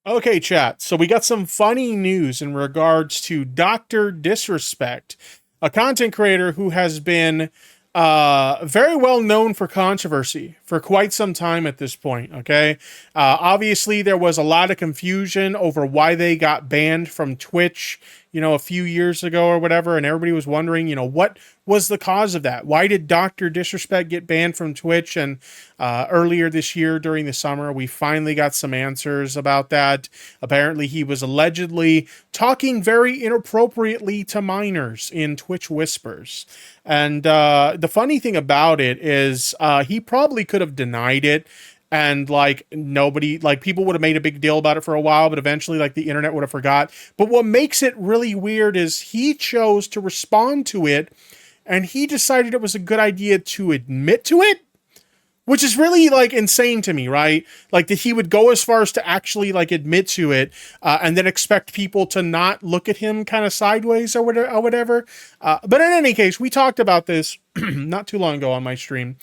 Okay, chat. So we got some funny news in regards to Dr. Disrespect, a content creator who has been very well known for controversy for quite some time at this point. Okay. Obviously, there was a lot of confusion over why they got banned from Twitch, a few years ago or whatever. And everybody was wondering, what was the cause of that? Why did Dr. Disrespect get banned from Twitch? And earlier this year during the summer, we finally got some answers about that. Apparently, he was allegedly talking very inappropriately to minors in Twitch Whispers. And the funny thing about it is he probably could have denied it. And like nobody, like people would have made a big deal about it for a while, but eventually like the internet would have forgot. But what makes it really weird is he chose to respond to it, and he decided it was a good idea to admit to it, which is really like insane to me, right? Like that he would go as far as to actually like admit to it, and then expect people to not look at him kind of sideways or whatever. But in any case, we talked about this not too long ago on my stream.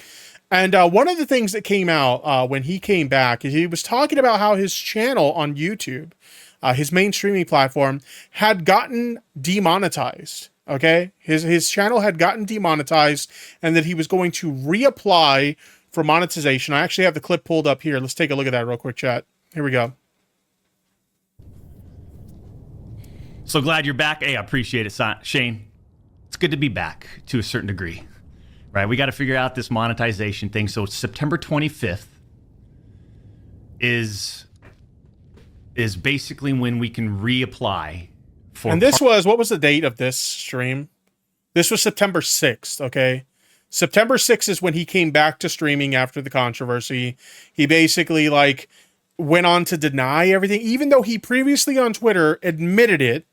And one of the things that came out when he came back is he was talking about how his channel on YouTube, his main streaming platform, had gotten demonetized. Okay, his channel had gotten demonetized, and that he was going to reapply for monetization. I actually have the clip pulled up here. Let's take a look at that real quick, chat. Here we go. So glad you're back. Hey, I appreciate it, Shane. It's good to be back to a certain degree. Right, we got to figure out this monetization thing. So September 25th is basically when we can reapply for. And this was, what was the date of this stream? This was September 6th, okay? September 6th is when he came back to streaming after the controversy. He basically like went on to deny everything, even though he previously on Twitter admitted it.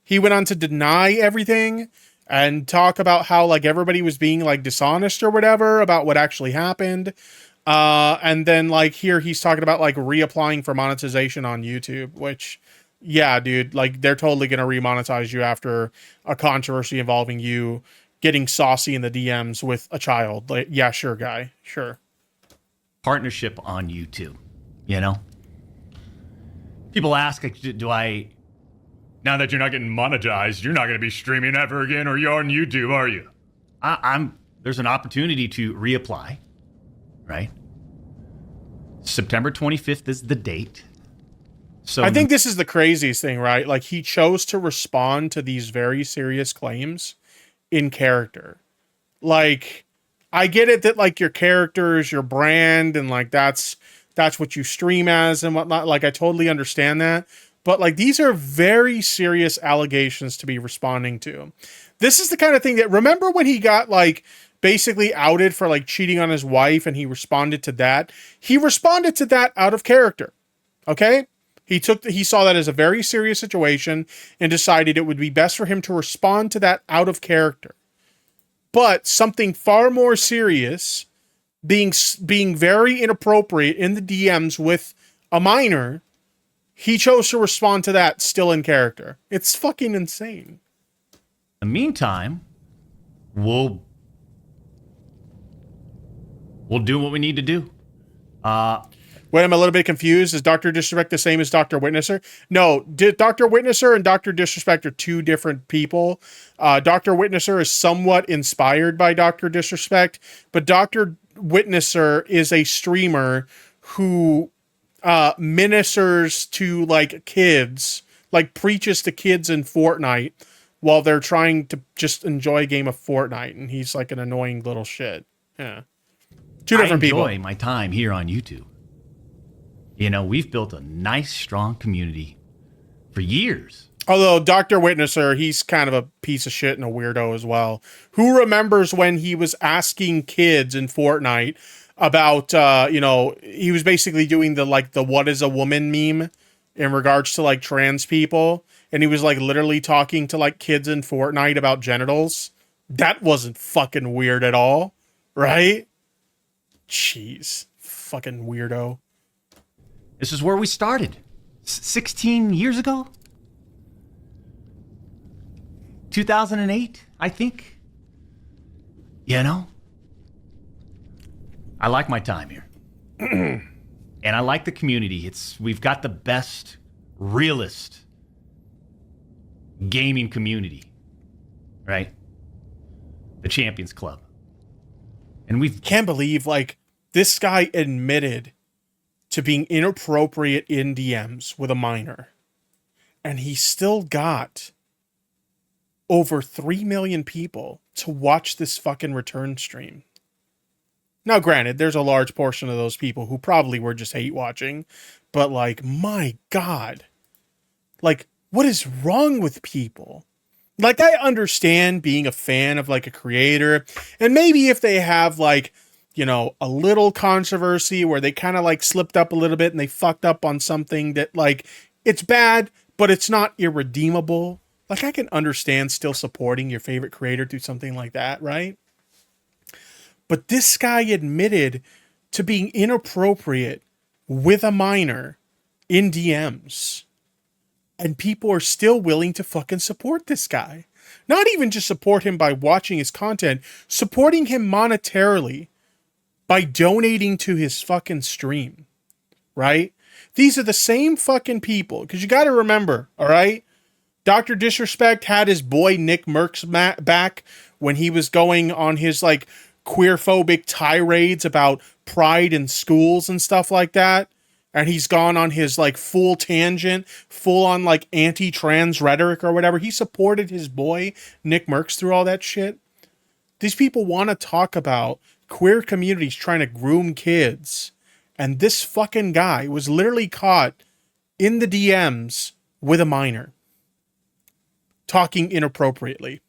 He went on to deny everything and talk about how like everybody was being like dishonest or whatever about what actually happened. And then like here he's talking about like reapplying for monetization on YouTube, which yeah, dude, like they're totally going to remonetize you after a controversy involving you getting saucy in the DMs with a child. Like, yeah, sure, guy. Sure. Partnership on YouTube, you know? People ask, do I, now that you're not getting monetized, you're not going to be streaming ever again, or you're on YouTube, are you? There's an opportunity to reapply, right? September 25th is the date. So I think this is the craziest thing, right? Like he chose to respond to these very serious claims in character. Like, I get it that like your character is your brand and like that's what you stream as and whatnot. Like I totally understand that. But like these are very serious allegations to be responding to. This is the kind of thing that, remember when he got like basically outed for like cheating on his wife and he responded to that? He responded to that out of character. Okay? He saw that as a very serious situation and decided it would be best for him to respond to that out of character. But something far more serious, being very inappropriate in the DMs with a minor, he chose to respond to that still in character. It's fucking insane. In the meantime, we'll do what we need to do. Wait, I'm a little bit confused. Is Dr. Disrespect the same as Dr. Witnesser? No, Dr. Witnesser and Dr. Disrespect are two different people. Dr. Witnesser is somewhat inspired by Dr. Disrespect, but Dr. Witnesser is a streamer who ministers to like kids, like preaches to kids in Fortnite while they're trying to just enjoy a game of Fortnite, and he's like an annoying little shit. Yeah. Two different people. I enjoy my time here on YouTube. You know, we've built a nice, strong community for years. Although Dr. Witnesser, he's kind of a piece of shit and a weirdo as well. Who remembers when he was asking kids in Fortnite about, he was basically doing the what is a woman meme in regards to like trans people. And he was like literally talking to like kids in Fortnite about genitals. That wasn't fucking weird at all. Right? Jeez. Fucking weirdo. This is where we started. 16 years ago? 2008, I think. You know? I like my time here. And I like the community. We've got the best realest gaming community, right? The Champions Club. And we can't believe, like, this guy admitted to being inappropriate in DMs with a minor. And he still got over 3 million people to watch this fucking return stream. Now, granted, there's a large portion of those people who probably were just hate watching, but, like, my God, like, what is wrong with people? Like, I understand being a fan of, like, a creator, and maybe if they have, like, you know, a little controversy where they kind of, like, slipped up a little bit and they fucked up on something that, like, it's bad, but it's not irredeemable. Like, I can understand still supporting your favorite creator through something like that, right? But this guy admitted to being inappropriate with a minor in DMs. And people are still willing to fucking support this guy. Not even just support him by watching his content, supporting him monetarily by donating to his fucking stream. Right? These are the same fucking people. Because you got to remember, all right? DrDisrespect had his boy Nick Merckx back when he was going on his, like, queerphobic tirades about pride in schools and stuff like that. And he's gone on his, like, full tangent, full on, like, anti-trans rhetoric or whatever. He supported his boy Nick Merckx through all that shit. These people want to talk about queer communities trying to groom kids. And this fucking guy was literally caught in the DMs with a minor, talking inappropriately.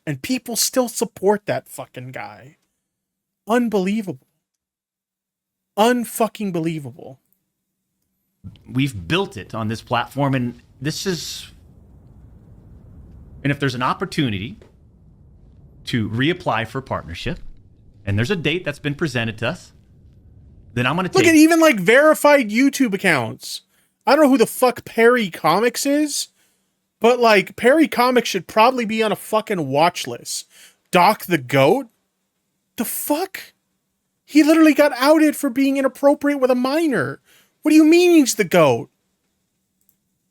And people still support that fucking guy. Unbelievable. Unfucking believable. We've built it on this platform, and this is... And if there's an opportunity to reapply for partnership, and there's a date that's been presented to us, then I'm going to take... Look at even, like, verified YouTube accounts. I don't know who the fuck Perry Comics is, but, like, Perry Comics should probably be on a fucking watch list. Doc the Goat? The fuck? He literally got outed for being inappropriate with a minor. What do you mean he's the GOAT?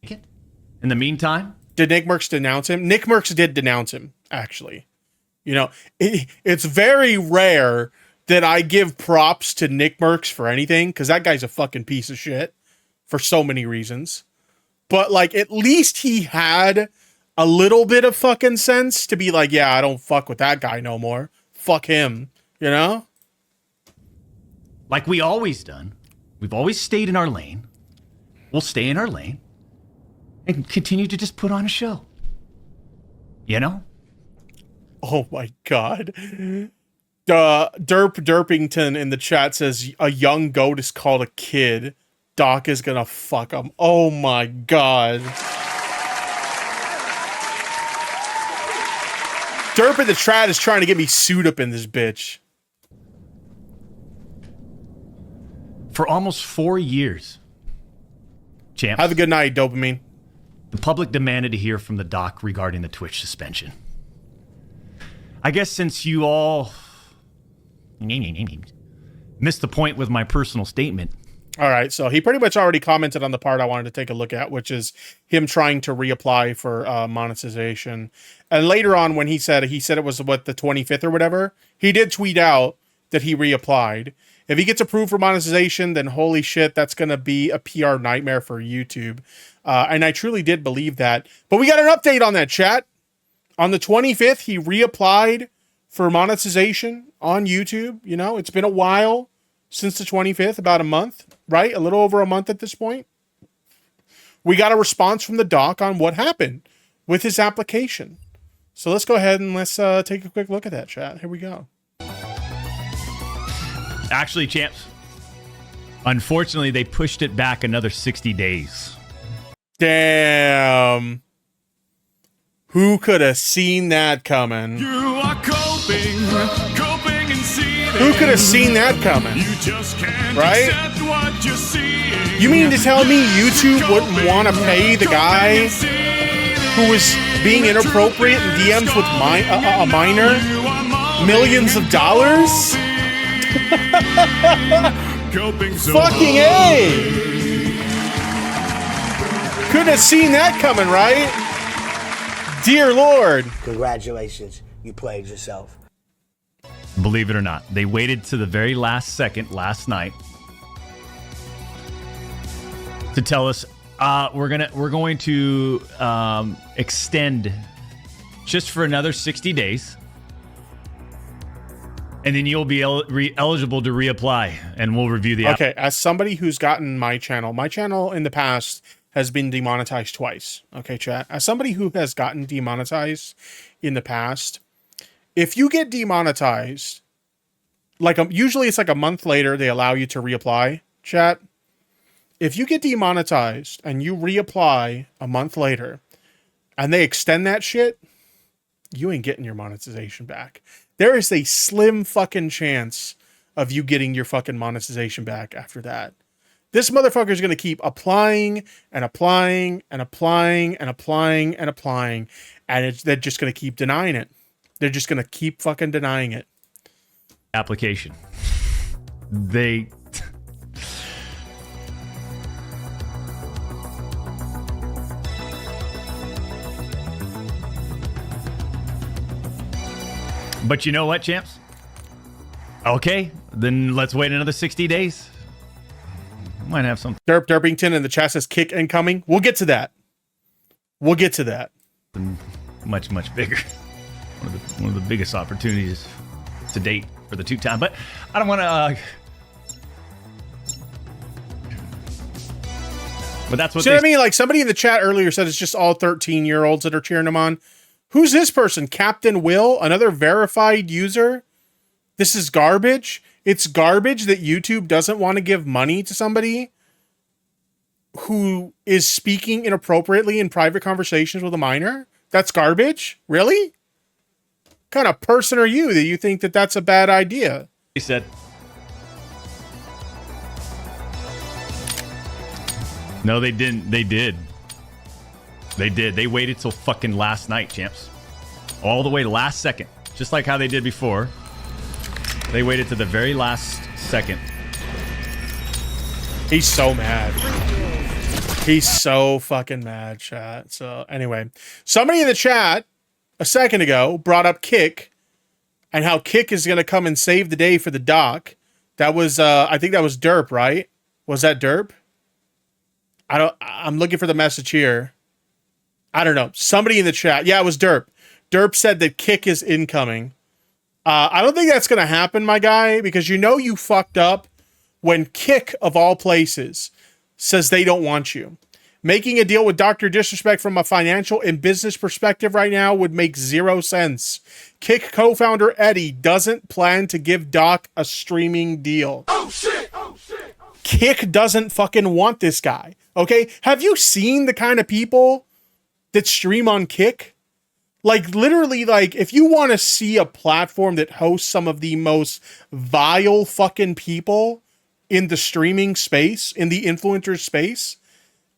In the meantime? Did Nick Merckx denounce him? Nick Merckx did denounce him, actually. You know, it's very rare that I give props to Nick Merckx for anything, because that guy's a fucking piece of shit for so many reasons. But, like, at least he had a little bit of fucking sense to be like, yeah, I don't fuck with that guy no more. Fuck him, you know? Like we always done. We've always stayed in our lane. We'll stay in our lane and continue to just put on a show. You know? Oh my God. Derpington in the chat says a young goat is called a kid. Doc is gonna fuck him. Oh my God. Derp in the chat is trying to get me sued up in this bitch. For almost 4 years, champs, have a good night, Dopamine. The public demanded to hear from the doc regarding the Twitch suspension. I guess since you all missed the point with my personal statement. All right, so he pretty much already commented on the part I wanted to take a look at, which is him trying to reapply for monetization. And later on, when he said it was, what, the 25th or whatever, he did tweet out that he reapplied. If he gets approved for monetization, then holy shit, that's going to be a PR nightmare for YouTube. And I truly did believe that. But we got an update on that, chat. On the 25th, he reapplied for monetization on YouTube. You know, it's been a while since the 25th, about a month, right? A little over a month at this point. We got a response from the doc on what happened with his application. So let's go ahead and let's take a quick look at that, chat. Here we go. Actually, champs, unfortunately, they pushed it back another 60 days. Damn. Who could have seen that coming? You are coping and seething. Who could have seen that coming? You just can't right? accept what you're seeing. You mean to tell me YouTube wouldn't want to pay the guy who was being inappropriate in DMs with a minor millions of dollars? Coping so fucking A! couldn't have seen that coming, right? Dear Lord. Congratulations, you played yourself. Believe it or not, they waited to the very last second last night to tell us we're going to extend just for another 60 days, and then you'll be eligible to reapply, and we'll review the Okay, as somebody who's gotten my channel in the past has been demonetized twice. Okay, chat. As somebody who has gotten demonetized in the past, if you get demonetized, usually it's like a month later, they allow you to reapply, chat. If you get demonetized and you reapply a month later and they extend that shit, you ain't getting your monetization back. There is a slim fucking chance of you getting your fucking monetization back after that. This motherfucker is going to keep applying and applying and applying and applying and applying. And they're just going to keep denying it. They're just going to keep fucking denying it. application. But you know what, champs? Okay, then let's wait another 60 days. Might have some. Derpington in the chat says kick incoming. We'll get to that. We'll get to that. Much, much bigger. One of the biggest opportunities to date for the two-time. But I don't want to... But that's what See what I mean? Like somebody in the chat earlier said it's just all 13-year-olds that are cheering him on. Who's this person? Captain Will? Another verified user? This is garbage? It's garbage that YouTube doesn't want to give money to somebody who is speaking inappropriately in private conversations with a minor? That's garbage? Really? What kind of person are you that you think that that's a bad idea? He said... No, they didn't. They did. They did. They waited till fucking last night, champs. All the way to last second. Just like how they did before. They waited to the very last second. He's so mad. He's so fucking mad, chat. So anyway, somebody in the chat a second ago brought up Kick and how Kick is going to come and save the day for the doc. That was, I think that was Derp, right? Was that Derp? I'm looking for the message here. I don't know. Somebody in the chat. Yeah, it was Derp. Derp said that Kick is incoming. I don't think that's going to happen, my guy, because you know you fucked up when Kick, of all places, says they don't want you. Making a deal with Dr. Disrespect from a financial and business perspective right now would make zero sense. Kick co-founder Eddie doesn't plan to give Doc a streaming deal. Oh shit! Oh shit! Kick doesn't fucking want this guy. Okay? Have you seen the kind of people that stream on Kick? Like, literally, like, if you want to see a platform that hosts some of the most vile fucking people in the streaming space, in the influencer space,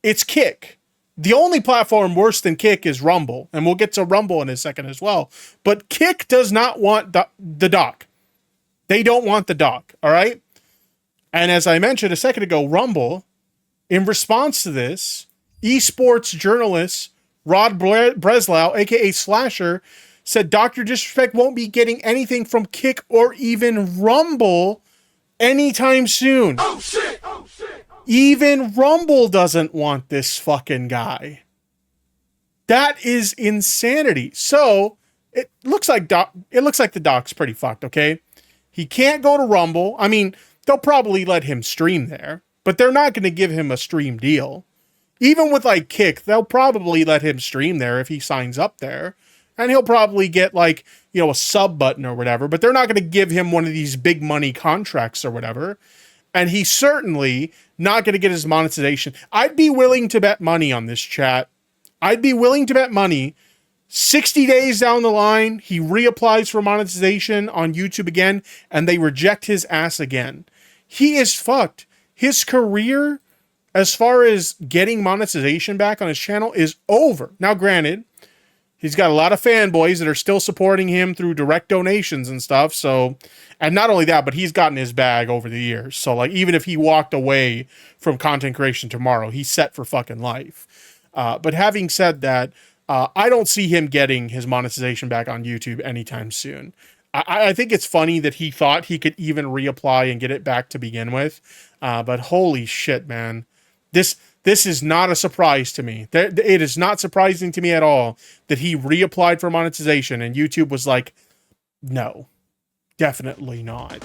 it's Kick. The only platform worse than Kick is Rumble, and we'll get to Rumble in a second as well. But Kick does not want the doc. They don't want the doc, all right? And as I mentioned a second ago, Rumble, in response to this, esports journalist Rod Breslau, aka Slasher, said Dr. Disrespect won't be getting anything from Kick or even Rumble anytime soon. Oh shit! Oh shit! Even Rumble doesn't want this fucking guy. That is insanity. So it looks like the doc's pretty fucked, okay? He can't go to Rumble. I mean, they'll probably let him stream there, but they're not going to give him a stream deal. Even with like Kick, they'll probably let him stream there if he signs up there. And he'll probably get like, you know, a sub button or whatever, but they're not going to give him one of these big money contracts or whatever. And he's certainly not going to get his monetization. I'd be willing to bet money on this, chat. I'd be willing to bet money 60 days down the line, he reapplies for monetization on YouTube again, and they reject his ass again. He is fucked. His career, as far as getting monetization back on his channel, is over. Now, granted, he's got a lot of fanboys that are still supporting him through direct donations and stuff. So, and not only that, but he's gotten his bag over the years. So, like, even if he walked away from content creation tomorrow, he's set for fucking life. But having said that, I don't see him getting his monetization back on YouTube anytime soon. I think it's funny that he thought he could even reapply and get it back to begin with. But holy shit, man. This is not a surprise to me. It is not surprising to me at all that he reapplied for monetization and YouTube was like, no, definitely not.